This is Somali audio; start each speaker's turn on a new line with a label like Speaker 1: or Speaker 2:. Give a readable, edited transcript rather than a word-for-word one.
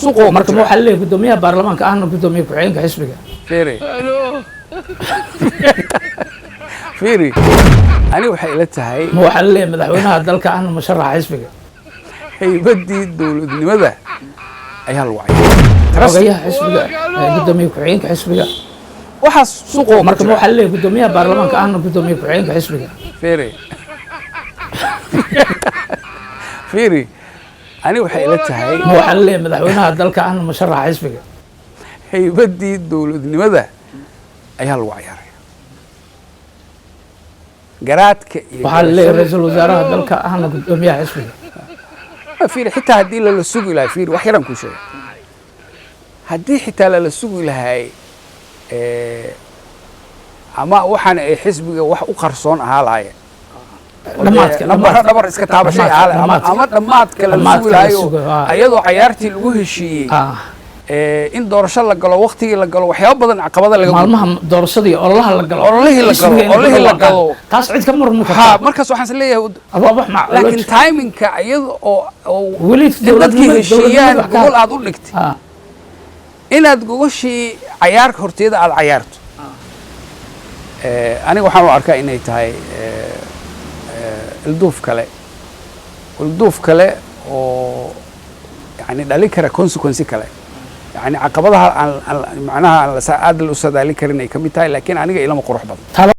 Speaker 1: suuqoo
Speaker 2: marka ma waxaa leeyahay guddoomiyaha baarlamaanka ahna guddoomiye ku-xigeenka xisbiga
Speaker 1: fiiri fiiri aniga waxay ila tahay
Speaker 2: ma waxaa leeyahay madaxweynaha dalka ahna musharaxa xisbiga
Speaker 1: haybadii dowladnimada ayaa lagu
Speaker 2: xogayaha xisbiga guddoomiye ku-xigeenka xisbiga
Speaker 1: waxaas suuqoo
Speaker 2: marka ma waxaa leeyahay guddoomiyaha baarlamaanka ahna guddoomiye ku-xigeenka xisbiga
Speaker 1: fiiri fiiri aniga waxay ila tahay
Speaker 2: ma waxaa leeyahay madaxweynaha dalka ahna musharaxa xisbiga
Speaker 1: haybadii dowladnimada ayaa lagu cayaaray garaadka iyo
Speaker 2: waxaa leeyahay ra-iisul wasaaraha dalka ahna guddoomiyaha xisbiga
Speaker 1: fiiri xitaa haddii lala sugi lahaa fiiri wax yaran kuu sheegay haddii xitaa lala sugi lahay ama waxaan ay xisbiga wax u qarsoon ahaa lahaayeen dhabar iska taabashay ahaa ama dhammaadka lala sugi lahayo ayadoo cayaartii lagu heshiiyey in doorasho la galo waqtigii la galo waxyaabo badan caqabada laga
Speaker 2: maalmaha doorashadii ololaha la galo
Speaker 1: ololihii la galo
Speaker 2: taas cid ka marmi
Speaker 1: ha
Speaker 2: kartaa
Speaker 1: markaas waxaan is leeyahay
Speaker 2: wax
Speaker 1: laakiin timingka iyada oo
Speaker 2: weli
Speaker 1: dadkii heshiiyaan gogol aad u dhigtay inaad gogoshii cayaarka horteeda aad cayaarto aniga waxaan u arkaa inay tahay ilduuf kale oo yani dhalin kara consequence kale yani caqabadaha aan macnaha aad la u sadaali karin ay ka mid tahay laakiin aniga ilama qurux badan